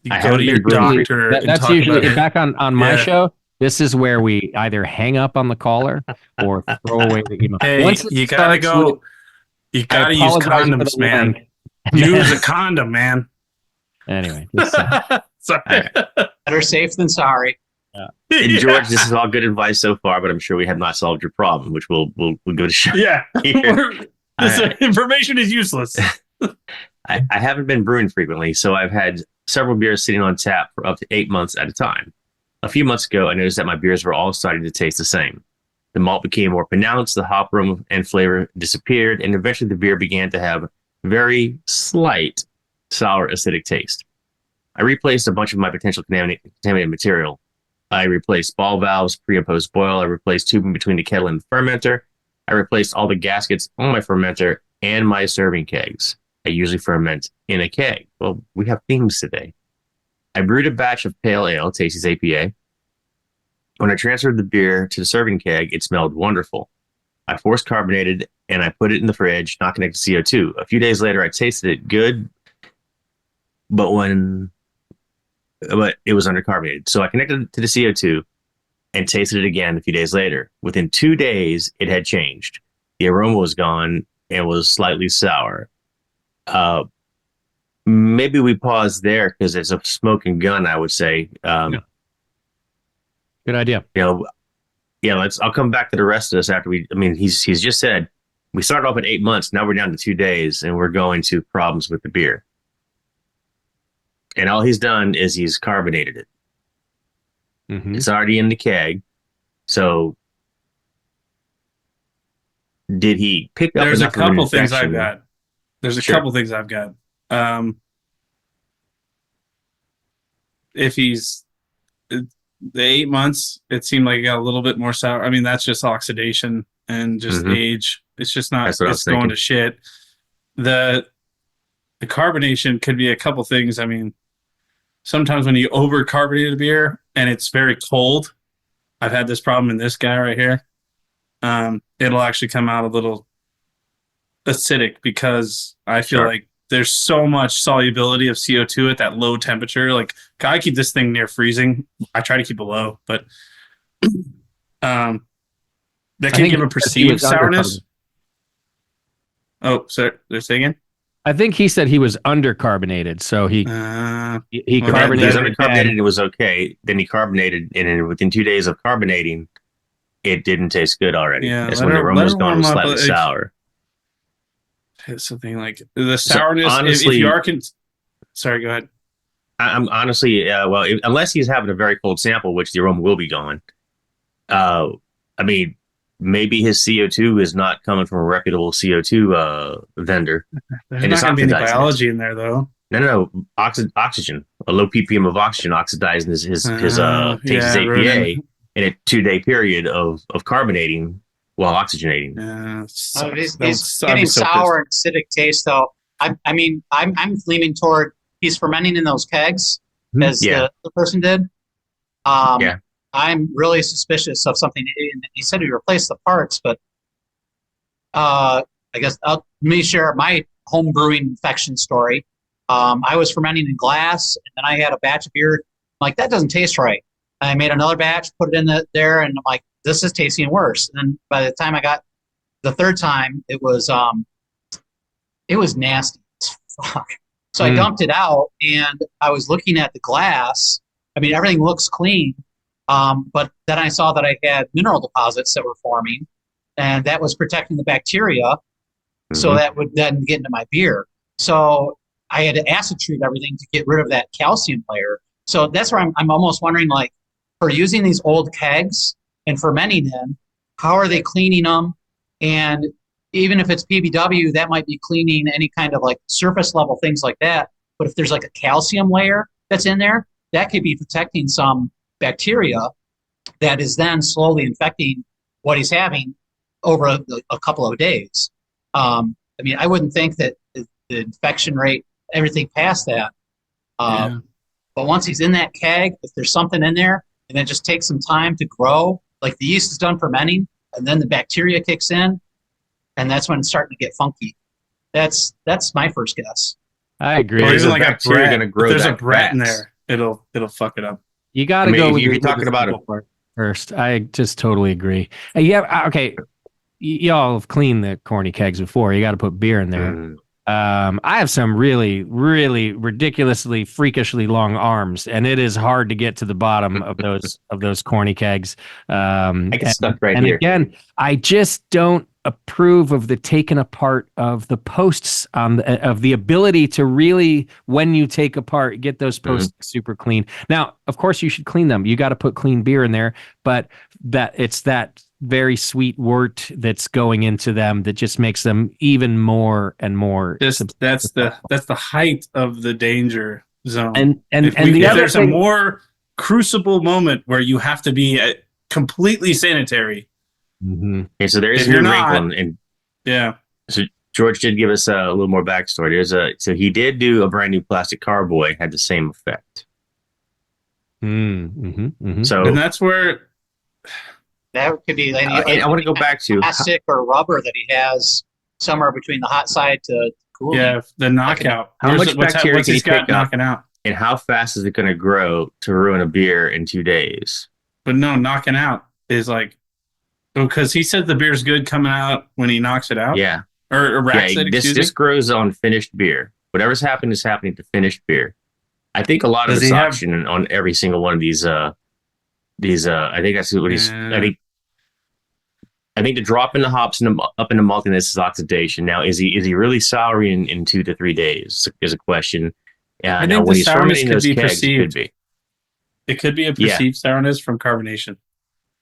You go to your doctor.
That's usually back on my show. This is where we either hang up on the caller or throw away the email.
Hey, you gotta go. You gotta use condoms, man. Use a condom, man.
Anyway,
sorry.
Better safe than sorry.
Yeah. And George, this is all good advice so far, but I'm sure we have not solved your problem, which we'll go to show.
Yeah, this information is useless.
I haven't been brewing frequently, so I've had several beers sitting on tap for up to 8 months at a time. A few months ago, I noticed that my beers were all starting to taste the same. The malt became more pronounced, the hop aroma and flavor disappeared, and eventually the beer began to have very slight sour acidic taste. I replaced a bunch of my potential contaminated material I replaced ball valves, pre and post boil. I replaced tubing between the kettle and the fermenter. I replaced all the gaskets on my fermenter and my serving kegs. I usually ferment in a keg. Well, we have themes today. I brewed a batch of pale ale, Tasty's APA. When I transferred the beer to the serving keg, it smelled wonderful. I force carbonated and I put it in the fridge, not connected to CO2. A few days later, I tasted it good, but it was undercarbonated. So I connected it to the CO2 and tasted it again a few days later. Within 2 days, it had changed. The aroma was gone and was slightly sour. Maybe we pause there because it's a smoking gun, I would say.
Yeah. Good idea.
I'll come back to the rest of this after he's just said we started off at 8 months. Now we're down to 2 days and we're going to problems with the beer. And all he's done is he's carbonated it. Mm-hmm. It's already in the keg. So did he pick up?
There's a couple things I've got. Couple things I've got. If he's the 8 months, it seemed like it got a little bit more sour. I mean, that's just oxidation and just age. It's just not. It's going to shit. The carbonation could be a couple things. I mean, sometimes when you over carbonate a beer and it's very cold, I've had this problem in this guy right here. It'll actually come out a little acidic because I feel like there's so much solubility of CO2 at that low temperature. Like, I keep this thing near freezing. I try to keep it low, but that can give a perceived sourness. Oh, sorry. They're saying?
I think he said he was undercarbonated, so he carbonated.
He was undercarbonated and it was okay. Then he carbonated, and then within 2 days of carbonating, it didn't taste good already.
Yeah,
that's when the aroma was gone, slightly sour.
It's something like the sourness. So honestly, sorry, go ahead.
I'm honestly, unless he's having a very cold sample, which the aroma will be gone. Maybe his CO2 is not coming from a reputable CO2 vendor.
There's not going to be any biology in there, though.
No. Oxygen. A low ppm of oxygen oxidizing his APA in a 2-day period of carbonating while oxygenating.
He's getting sour and acidic taste, though. I'm leaning toward he's fermenting in those kegs as the person did. I'm really suspicious of something. He said he replaced the parts, but I guess let me share my home brewing infection story. I was fermenting in glass, and then I had a batch of beer. I'm like, that doesn't taste right. I made another batch, put it in there, and I'm like, this is tasting worse. And then by the time I got the third time, it was nasty as fuck. So I dumped it out, and I was looking at the glass. I mean, everything looks clean. But then I saw that I had mineral deposits that were forming, and that was protecting the bacteria. So that would then get into my beer. So I had to acid treat everything to get rid of that calcium layer. So that's where I'm almost wondering, like, for using these old kegs and fermenting them, how are they cleaning them? And even if it's PBW, that might be cleaning any kind of like surface level things like that. But if there's like a calcium layer that's in there, that could be protecting some bacteria that is then slowly infecting what he's having over a couple of days. I wouldn't think that the infection rate, everything past that. But once he's in that keg, if there's something in there, and then just takes some time to grow, like the yeast is done fermenting, and then the bacteria kicks in, and that's when it's starting to get funky. That's my first guess.
I agree.
Or even like a bacteria
going to grow.
If there's a brat in there, it'll fuck it up.
You got to go with
you're talking about it
first. I just totally agree. Okay. Y'all have cleaned the corny kegs before. You got to put beer in there. I have some really, really ridiculously, freakishly long arms, and it is hard to get to the bottom of those corny kegs.
I get stuck right here.
And again, I just don't approve of the taking apart of the posts of the ability to really, when you take apart, get those posts super clean. Now, of course, you should clean them. You got to put clean beer in there, but it's that very sweet wort that's going into them that just makes them even more and more.
That's the height of the danger zone.
And
if there's a more crucible moment where you have to be completely sanitary.
Mm-hmm.
Okay, so there is
If
a
you're
new
not-
wrinkle, and
Yeah.
so George did give us a little more backstory. So he did do a brand new plastic carboy, had the same effect.
Mm-hmm. Mm-hmm.
So
And that's where
That could be.
and I want to go back to
plastic or rubber that he has somewhere between the hot side to cooling.
yeah, the knockout.
How
Where's
much
what's
bacteria
what's
can
he's
he pick
got
up?
knocking out?
and how fast is it going to grow to ruin a beer in 2 days?
But no, knocking out is like because he said the beer's good coming out when he knocks it out.
Yeah,
Or racks it,
this
excuse
this
me.
grows on finished beer. Whatever's happening is happening to finished beer. I think a lot of
Does
it's
he have-
oxygen on every single one of these. I think that's what he's.
Yeah.
I think the drop in the hops up in the maltiness is oxidation. Now, is he really soury in 2 to 3 days? Is a question.
I
Now
think
when
the
he's
sourness
fermenting
could
those
be
kegs, it
perceived.
could be.
It could be a
Yeah.
perceived sourness from carbonation.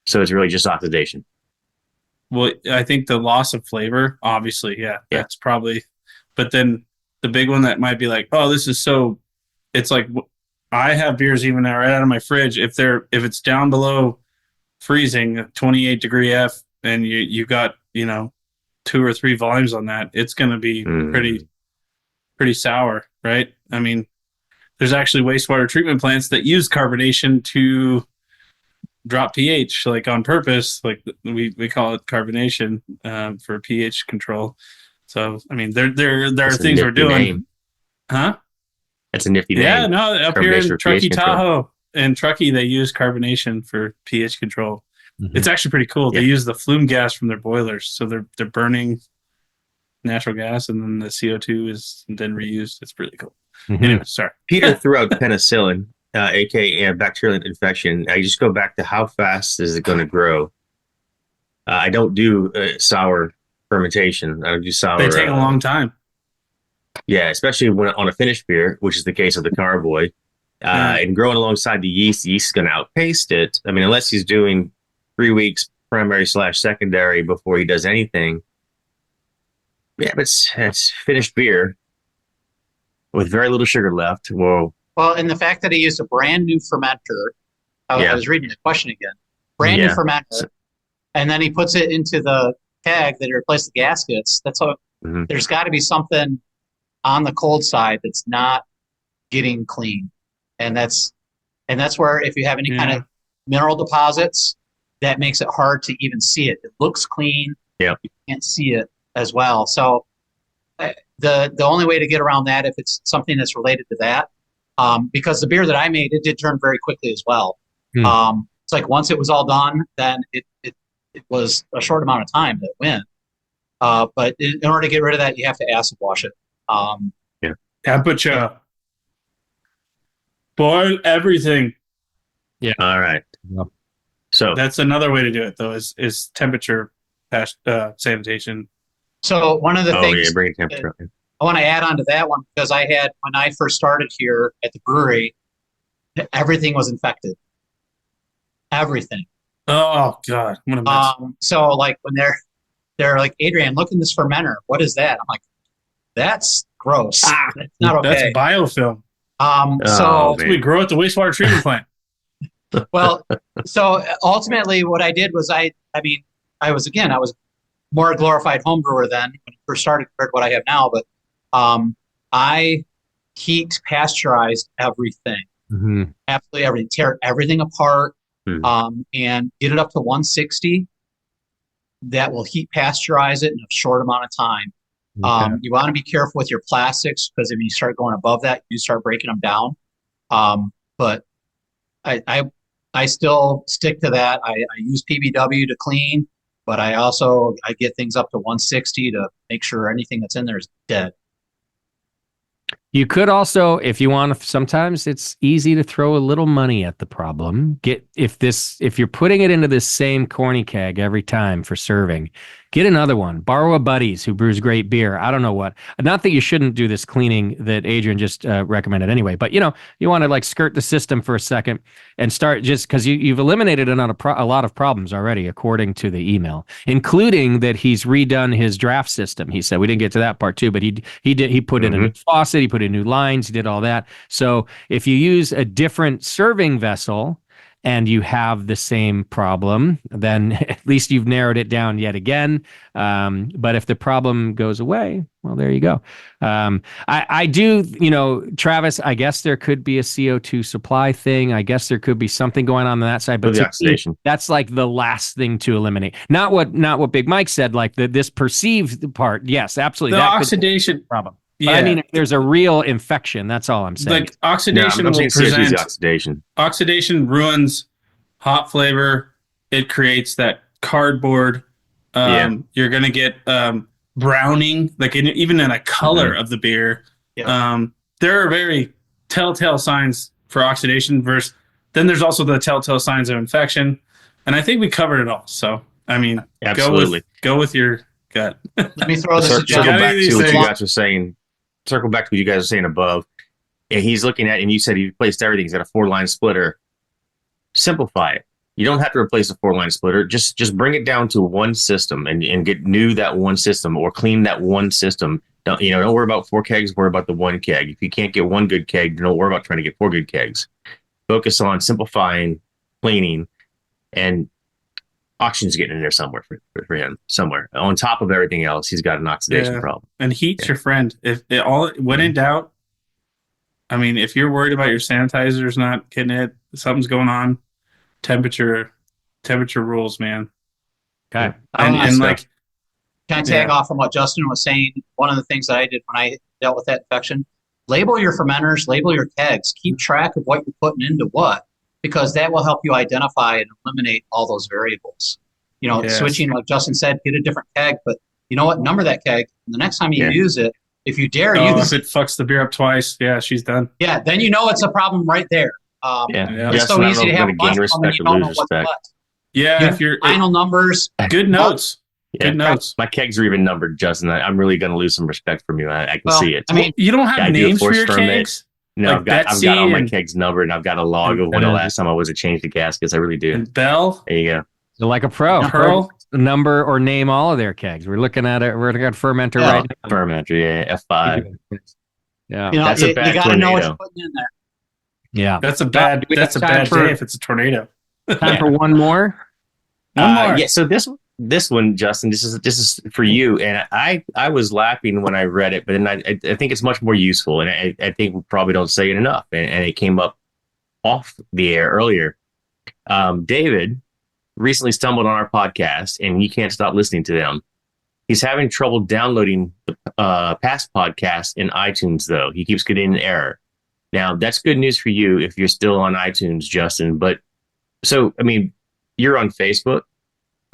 So it's really just oxidation.
Well, I think the loss of flavor, obviously, that's probably. But then the big one that might be like, oh, this is so. It's like I have beers even right out of my fridge. If it's down below freezing, 28 degree F, and you got 2 or 3 volumes on that, it's going to be pretty sour, right? I mean, there's actually wastewater treatment plants that use carbonation to drop pH, like on purpose. Like we call it carbonation for pH control. So I mean, there
That's
are
a
things we're
nifty
doing,
name.
huh?
That's a nifty name.
Yeah, no, up here
Carbonation
in
for
Truckee,
pH control.
Tahoe, and Truckee, they use carbonation for pH control.
Mhm.
It's actually pretty cool. They
Yeah.
use the flume gas from their boilers, so they're burning natural gas, and then the CO2 is then reused. It's really cool.
Mhm.
Anyway, sorry.
Peter threw out penicillin, aka a bacterial infection. I just go back to how fast is it going to grow? I don't do sour fermentation. I don't do sour.
They take a long time.
Yeah, especially when on a finished beer, which is the case of the carboy. And growing alongside the yeast is going to outpace it. I mean, unless he's doing 3 weeks primary/secondary before he does anything. Yeah, but it's finished beer with very little sugar left. Well,
and the fact that he used a brand new fermenter, I was reading the question again, brand new fermenter, and then he puts it into the keg that replaced the gaskets. That's how there's got to be something on the cold side that's not getting clean, and that's where if you have any kind of mineral deposits, that makes it hard to even see it. It looks clean, you can't see it as well. So the only way to get around that, if it's something that's related to that, because the beer that I made, it did turn very quickly as well. It's like once it was all done, then it was a short amount of time that went. But in order to get rid of that, you have to acid wash it.
Temperature. Boil everything.
Yeah.
all right.
Yep.
So
That's another way to do it, though, is temperature sanitation.
So one of the things
bring temperature up.
I want to add on to that one, because I had, when I first started here at the brewery, everything was infected. Everything.
Oh God, what a mess.
So like when they're like, Adrian, look in this fermenter. What is that? I'm like, that's gross. That's not okay.
That's biofilm.
So
man.
We grow at the wastewater treatment plant.
well, so ultimately what I did was I was more a glorified home brewer then when I first started compared to what I have now, but I heat pasteurized everything. Absolutely everything. Tear everything apart and get it up to 160. That will heat pasteurize it in a short amount of time. You want to be careful with your plastics, because if you start going above that, you start breaking them down. But I still stick to that. I use PBW to clean, but I get things up to 160 to make sure anything that's in there is dead.
You could also, if you want to, sometimes it's easy to throw a little money at the problem. If you're putting it into this same corny keg every time for serving, get another one. Borrow a buddy's who brews great beer. I don't know what. Not that you shouldn't do this cleaning that Adrian just recommended anyway, but you want to like skirt the system for a second and start, just because you've eliminated a lot of problems already, according to the email, including that he's redone his draft system. He said we didn't get to that part too, but he put in a new faucet, he put put in new lines, you did all that. So if you use a different serving vessel and you have the same problem, then at least you've narrowed it down yet again. But if the problem goes away, well, there you go. I do, Travis, I guess there could be a CO2 supply thing. I guess there could be something going on that side, but
the oxidation.
That's like the last thing to eliminate. Not what Big Mike said, like this perceived part. Yes, absolutely.
The
that
oxidation
could be a problem.
Yeah.
But I mean, if there's a real infection, that's all I'm saying.
Like oxidation
I'm
will
saying CO2 is
present.
the oxidation.
Oxidation ruins hop flavor. It creates that cardboard. You're gonna get browning, like even in a color of the beer.
Yeah.
There are very telltale signs for oxidation. Versus then there's also the telltale signs of infection, and I think we covered it all. So I mean,
absolutely,
go with your gut.
Let me throw this
circle
suggestion.
back to what you guys were saying. Circle back to what you guys were saying above. And he's looking at, and you said he replaced everything. He's got a 4-line splitter. Simplify it. You don't have to replace a 4-line splitter. Just bring it down to one system and get new that one system or clean that one system. Don't worry about 4 kegs. Worry about the 1 keg. If you can't get 1 good keg, don't worry about trying to get 4 good kegs. Focus on simplifying, cleaning, and oxygen's getting in there somewhere for him. Somewhere on top of everything else, he's got an oxidation problem.
And heat's your friend. If it all when in doubt, I mean, if you're worried about your sanitizers not getting it, something's going on. Temperature rules, man.
Okay.
And like,
can I tag off from what Justin was saying? One of the things that I did when I dealt with that infection, label your fermenters, label your kegs, keep track of what you're putting into what, because that will help you identify and eliminate all those variables. Switching, like Justin said, get a different keg, but you know what? Number that keg. And the next time you use it, if you dare use
if it fucks the beer up twice, she's done.
Yeah, then you know it's a problem right there. It's so easy to have a bunch of them and you don't know what's what.
Yeah, if you're
final numbers.
Good notes.
Yeah,
good notes.
My kegs are even numbered, Justin. I'm really going to lose some respect from you. I can see it.
I mean,
you don't have names for your kegs?
No,
like
I've got all my kegs numbered, and I've got a log of when the last time I was to change the gaskets. I really do.
And Bell?
There you go.
So like a pro.
Pearl?
Number or name all of their kegs. We're looking at it. We're looking at fermenter right now.
Fermenter, F5.
Yeah.
That's a bad
you got to know what you're putting in there.
Yeah.
That's a bad day if it's a tornado.
Time for one more?
One more.
Yeah, so this one, Justin, this is for you. And I was laughing when I read it, but then I think it's much more useful. And I think we probably don't say it enough. And it came up off the air earlier. David recently stumbled on our podcast, and he can't stop listening to them. He's having trouble downloading the past podcast in iTunes, though. He keeps getting an error. Now, that's good news for you if you're still on iTunes, Justin. But so, I mean, you're on Facebook.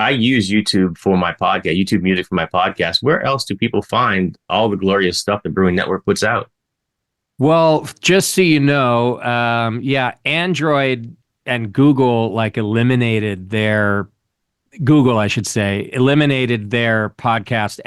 I use YouTube for my podcast, YouTube Music for my podcast. Where else do people find all the glorious stuff the Brewing Network puts out?
Well, just so you know, Android and Google eliminated their podcast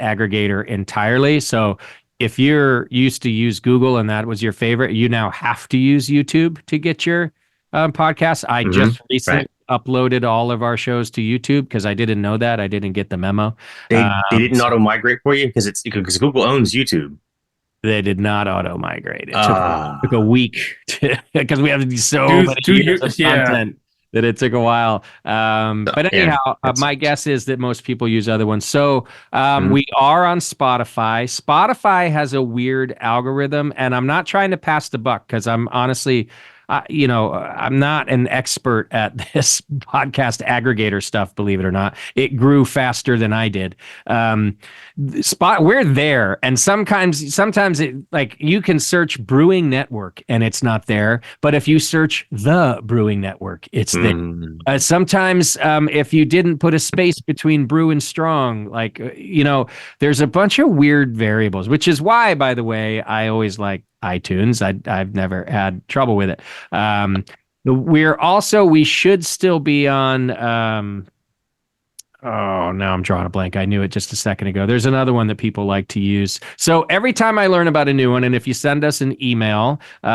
aggregator entirely. So if you're used to use Google and that was your favorite, you now have to use YouTube to get your podcast. I just recently uploaded all of our shows to YouTube because I didn't know that. I didn't get the memo.
They didn't auto migrate for you because Google owns YouTube.
They did not auto migrate. It took a week because we have to do so many years of content that it took a while. But anyhow, my guess is that most people use other ones. So we are on Spotify. Spotify has a weird algorithm, and I'm not trying to pass the buck because I'm honestly, I'm not an expert at this podcast aggregator stuff, believe it or not. It grew faster than I did. We're there. And sometimes it, you can search Brewing Network and it's not there. But if you search the Brewing Network, it's there. Sometimes if you didn't put a space between brew and strong, there's a bunch of weird variables, which is why, by the way, I always like iTunes. I've never had trouble with it. We should still be on Oh, now I'm drawing a blank. I knew it just a second ago. There's another one that people like to use. So every time I learn about a new one, and if you send us an email, you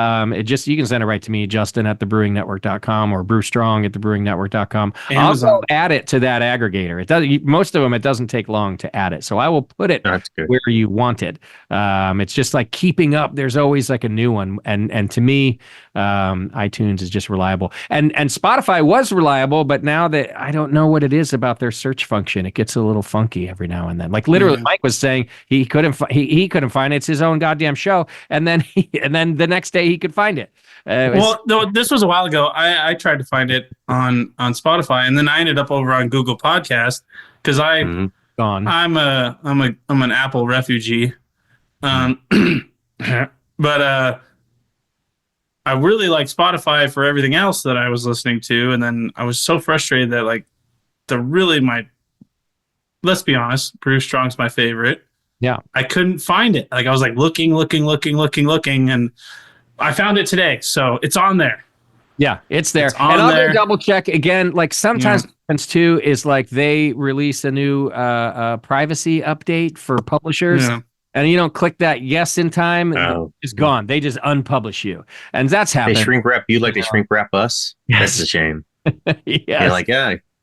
can send it right to me, Justin at thebrewingnetwork.com or brewstrong at thebrewingnetwork.com.
Amazon.
I'll go add it to that aggregator. It does. Most of them, it doesn't take long to add it. So I will put it where you want it. It's just like keeping up. There's always like a new one. And to me, iTunes is just reliable. And Spotify was reliable, but now that I don't know what it is about their search function, it gets a little funky every now and then. Like literally, Mike was saying he couldn't find it. It's his own goddamn show, and then the next day he could find it.
This was a while ago. I tried to find it on Spotify, and then I ended up over on Google Podcast because I'm an Apple refugee, but I really like Spotify for everything else that I was listening to, and then I was so frustrated that like let's be honest, Brew Strong's my favorite.
Yeah,
I couldn't find it. Like I was like looking, and I found it today, so it's on there.
Yeah, it's there.
It's on
and I'll
there.
go double check again. Like sometimes what happens too is like they release a new privacy update for publishers. Yeah. And you don't click that yes in time, it's gone. They just unpublish you. And that's happened.
They shrink wrap you like they shrink wrap us.
Yes.
That's a shame.
Yes.
You're like,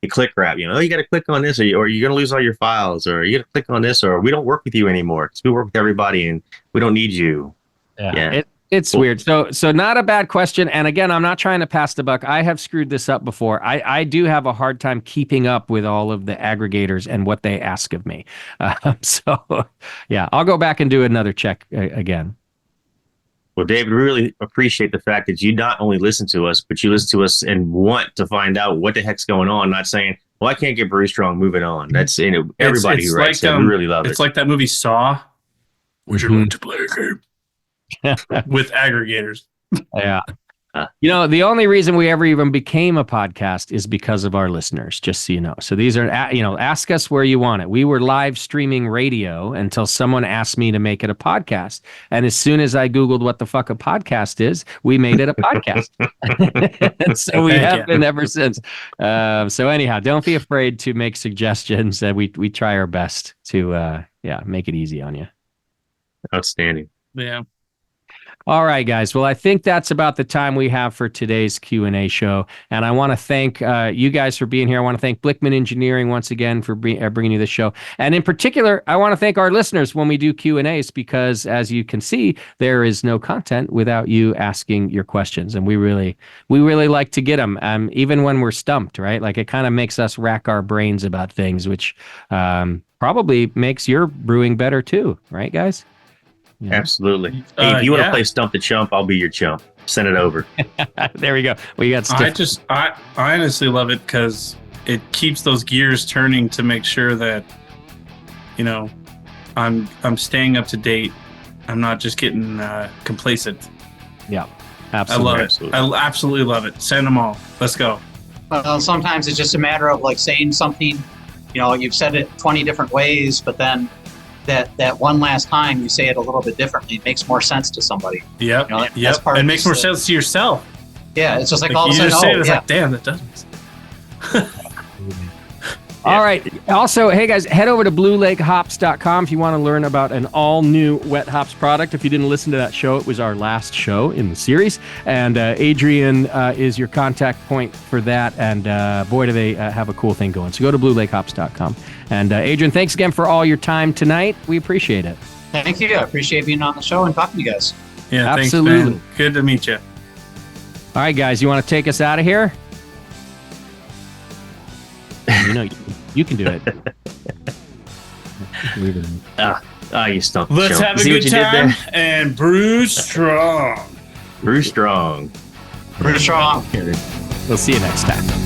you click wrap, you got to click on this or you're going to lose all your files, or you got to click on this, or we don't work with you anymore because we work with everybody and we don't need you.
Yeah. It's weird. So not a bad question. And again, I'm not trying to pass the buck. I have screwed this up before. I do have a hard time keeping up with all of the aggregators and what they ask of me. So yeah, I'll go back and do another check again.
Well, David, we really appreciate the fact that you not only listen to us, but you listen to us and want to find out what the heck's going on, not saying, well, I can't get Brew Strong, moving on. That's everybody who writes that. We really love it.
It's like that movie Saw. Would you like to play a game? With aggregators.
Yeah. The only reason we ever even became a podcast is because of our listeners, just so you know. So these are, ask us where you want it. We were live streaming radio until someone asked me to make it a podcast. And as soon as I Googled what the fuck a podcast is, we made it a podcast. And so we have been ever since. So anyhow, don't be afraid to make suggestions. We try our best to, make it easy on you.
Outstanding.
Yeah.
All right, guys. Well, I think that's about the time we have for today's Q&A show. And I want to thank you guys for being here. I want to thank Blickman Engineering once again for bringing you this show. And in particular, I want to thank our listeners when we do Q&As, because as you can see, there is no content without you asking your questions. And we really like to get them, even when we're stumped, right? Like it kind of makes us rack our brains about things, which probably makes your brewing better too, right, guys?
Yeah. Absolutely. Hey, if you want to play Stump the Chump, I'll be your chump. Send it over.
There we go. We got stiff.
I honestly love it because it keeps those gears turning to make sure that, I'm staying up to date. I'm not just getting complacent.
Yeah, absolutely.
I love it. I absolutely love it. Send them all. Let's go.
Sometimes it's just a matter of like saying something, you've said it 20 different ways, but then that one last time you say it a little bit differently, it makes more sense to somebody.
Yep. It makes more sense to yourself.
Yeah, it's just like all of a
sudden,
sudden,
like, damn, that does make sense.
All right. Also, hey guys, head over to bluelakehops.com if you want to learn about an all-new wet hops product. If you didn't listen to that show, it was our last show in the series. And Adrian is your contact point for that. And boy, do they have a cool thing going. So go to bluelakehops.com. And Adrian, thanks again for all your time tonight. We appreciate it.
Thank you. I appreciate being on the show and talking to you guys.
Yeah,
absolutely.
Thanks, man. Good to meet you.
All right, guys, you want to take us out of here? You can do it.
You stumped.
Let's have a good time and brew strong.
Brew strong.
Brew strong.
We'll see you next time.